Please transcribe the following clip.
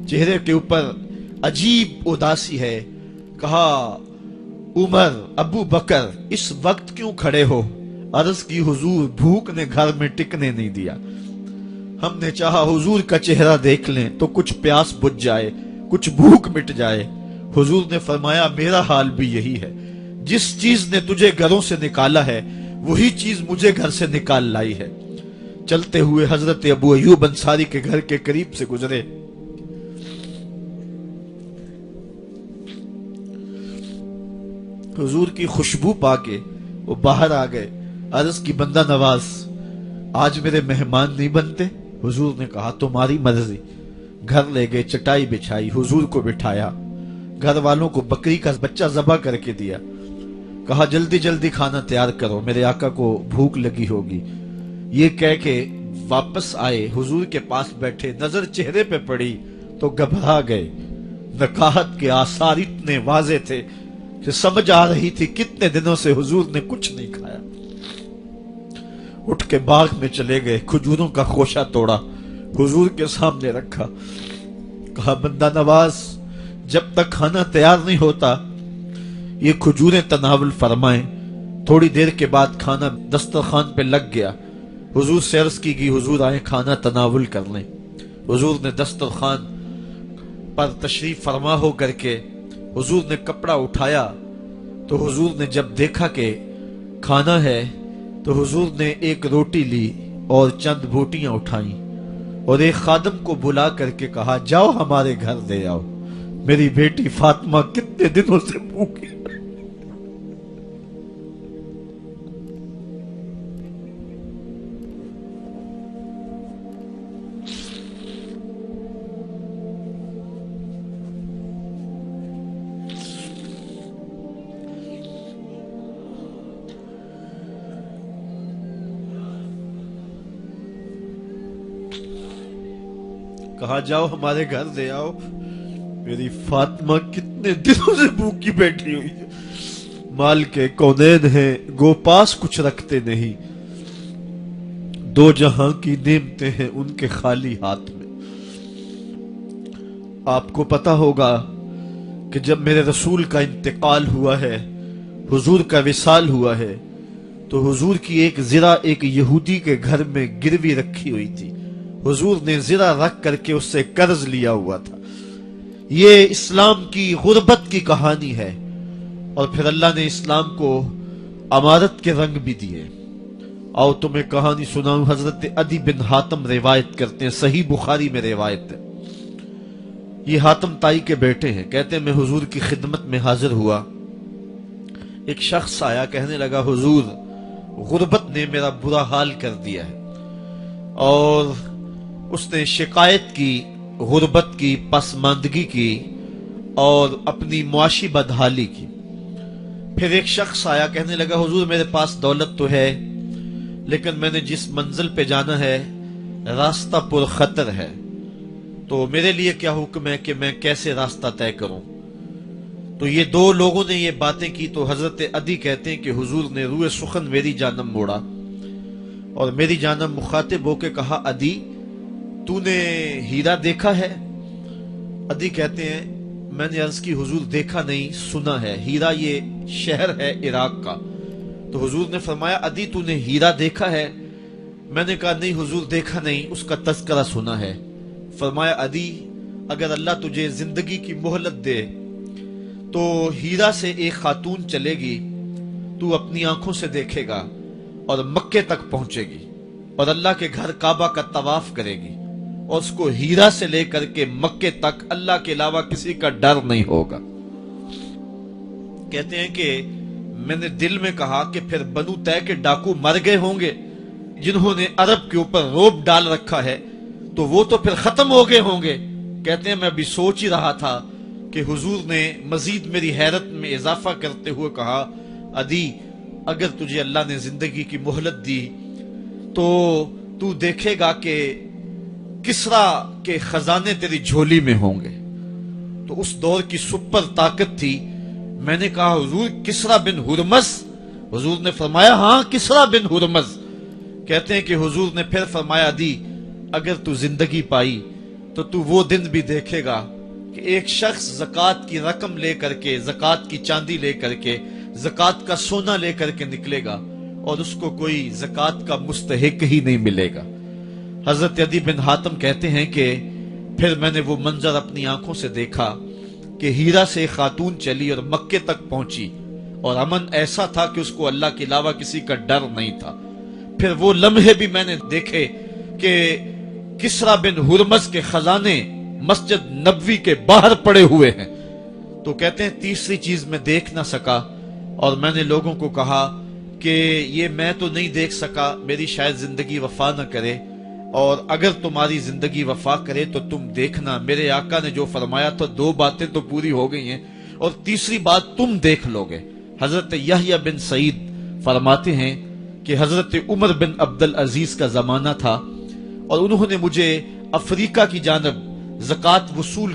چہرے کے اوپر عجیب اداسی ہے. کہا عمر ابو بکر اس وقت کیوں کھڑے ہو؟ عرض کی حضور بھوک نے گھر میں ٹکنے نہیں دیا. ہم نے چاہا حضور کا چہرہ دیکھ لیں تو کچھ پیاس بجھ جائے، کچھ بھوک مٹ جائے. حضور نے فرمایا میرا حال بھی یہی ہے. جس چیز نے تجھے گھروں سے نکالا ہے وہی چیز مجھے گھر سے نکال لائی ہے. چلتے ہوئے حضرت ابو ایوب انصاری کے گھر کے قریب سے گزرے. حضور کی خوشبو پا کے وہ باہر آ گئے. عرض کی بندہ نواز آج میرے مہمان نہیں بنتے؟ حضور نے کہا تمہاری مرضی. گھر لے گئے، چٹائی بچھائی، حضور کو بٹھایا، گھر والوں کو بکری کا بچہ ذبح کر کے دیا. کہا جلدی جلدی کھانا تیار کرو، میرے آقا کو بھوک لگی ہوگی. یہ کہہ کے واپس آئے، حضور کے پاس بیٹھے، نظر چہرے پہ پڑی تو گھبرا گئے. نکاحت کے آثار اتنے واضح تھے کہ سمجھ آ رہی تھی کتنے دنوں سے حضور نے کچھ نہیں کھایا. اٹھ کے باغ میں چلے گئے، کھجوروں کا خوشہ توڑا، حضور کے سامنے رکھا. کہا بندہ نواز جب تک کھانا تیار نہیں ہوتا یہ کھجوریں تناول فرمائیں. تھوڑی دیر کے بعد کھانا دسترخوان پہ لگ گیا. حضور سے عرض کی گئی حضور آئیں کھانا تناول کر لیں. حضور نے دسترخوان پر تشریف فرما ہو کر کے حضور نے کپڑا اٹھایا تو حضور نے جب دیکھا کہ کھانا ہے تو حضور نے ایک روٹی لی اور چند بوٹیاں اٹھائیں اور ایک خادم کو بلا کر کے کہا جاؤ ہمارے گھر دے آؤ، میری بیٹی فاطمہ کتنے دنوں سے بھوکی. کہا جاؤ ہمارے گھر دے آؤ، میری فاطمہ کتنے دنوں سے بھوکی بیٹھی ہوئی ہے. مال کے کونین ہیں گو پاس کچھ رکھتے نہیں، دو جہاں کی نعمتیں ہیں ان کے خالی ہاتھ میں. آپ کو پتا ہوگا کہ جب میرے رسول کا انتقال ہوا ہے، حضور کا وصال ہوا ہے، تو حضور کی ایک زرہ ایک یہودی کے گھر میں گروی رکھی ہوئی تھی. حضور نے زرہ رکھ کر کے اس سے قرض لیا ہوا تھا. یہ اسلام کی غربت کی کہانی ہے اور پھر اللہ نے اسلام کو امارت کے رنگ بھی دیے. آؤ تمہیں کہانی سناؤں. حضرت عدی بن حاتم روایت کرتے ہیں، صحیح بخاری میں روایت ہے. یہ حاتم تائی کے بیٹے ہیں. کہتے ہیں میں حضور کی خدمت میں حاضر ہوا. ایک شخص آیا، کہنے لگا حضور غربت نے میرا برا حال کر دیا ہے، اور اس نے شکایت کی، غربت کی، پسماندگی کی اور اپنی معاشی بدحالی کی. پھر ایک شخص آیا، کہنے لگا حضور میرے پاس دولت تو ہے لیکن میں نے جس منزل پہ جانا ہے راستہ پر خطر ہے، تو میرے لیے کیا حکم ہے کہ میں کیسے راستہ طے کروں؟ تو یہ دو لوگوں نے یہ باتیں کی تو حضرت عدی کہتے ہیں کہ حضور نے روئے سخن میری جانب موڑا اور میری جانب مخاطب ہو کے کہا عدی تو نے ہیرا دیکھا ہے؟ عدی کہتے ہیں میں نے عرض کی حضور دیکھا نہیں، سنا ہے. ہیرا یہ شہر ہے عراق کا. تو حضور نے فرمایا عدی تو نے ہیرا دیکھا ہے؟ میں نے کہا نہیں حضور دیکھا نہیں، اس کا تذکرہ سنا ہے. فرمایا عدی اگر اللہ تجھے زندگی کی مہلت دے تو ہیرا سے ایک خاتون چلے گی، تو اپنی آنکھوں سے دیکھے گا اور مکے تک پہنچے گی اور اللہ کے گھر کعبہ کا طواف کرے گی اور اس کو ہیرا سے لے کر کے مکے تک اللہ کے علاوہ کسی کا ڈر نہیں ہوگا. کہتے ہیں کہ میں نے دل میں کہا کہ پھر بنو طے کے ڈاکو مر گئے ہوں گے جنہوں نے عرب کے اوپر روب ڈال رکھا ہے، تو وہ تو پھر ختم ہو گئے ہوں گے. کہتے ہیں میں ابھی سوچ ہی رہا تھا کہ حضور نے مزید میری حیرت میں اضافہ کرتے ہوئے کہا عدی اگر تجھے اللہ نے زندگی کی مہلت دی تو تو دیکھے گا کہ کسرا کے خزانے تیری جھولی میں ہوں گے. تو اس دور کی سپر طاقت تھی. میں نے کہا حضور کسرا بن ہرمز؟ حضور نے فرمایا ہاں کسرا بن ہرمز. کہتے ہیں کہ حضور نے پھر فرمایا عدی اگر تو زندگی پائی تو تو وہ دن بھی دیکھے گا کہ ایک شخص زکوٰۃ کی رقم لے کر کے، زکوٰۃ کی چاندی لے کر کے، زکوٰۃ کا سونا لے کر کے نکلے گا اور اس کو کوئی زکوٰۃ کا مستحق ہی نہیں ملے گا۔ حضرت عدی بن حاتم کہتے ہیں کہ پھر میں نے وہ منظر اپنی آنکھوں سے دیکھا کہ ہیرا سے ایک خاتون چلی اور مکے تک پہنچی، اور امن ایسا تھا کہ اس کو اللہ کے علاوہ کسی کا ڈر نہیں تھا۔ پھر وہ لمحے بھی میں نے دیکھے کہ کسرا بن ہرمز کے خزانے مسجد نبوی کے باہر پڑے ہوئے ہیں۔ تو کہتے ہیں تیسری چیز میں دیکھ نہ سکا، اور میں نے لوگوں کو کہا کہ یہ میں تو نہیں دیکھ سکا، میری شاید زندگی وفا نہ کرے، اور اگر تمہاری زندگی وفا کرے تو تم دیکھنا، میرے آقا نے جو فرمایا تو 2 باتیں تو پوری ہو گئی ہیں، اور تیسری بات تم دیکھ لو گے۔ حضرت یحییٰ بن سعید فرماتے ہیں کہ حضرت عمر بن عبدالعزیز کا زمانہ تھا، اور انہوں نے مجھے افریقہ کی جانب زکوٰۃ وصول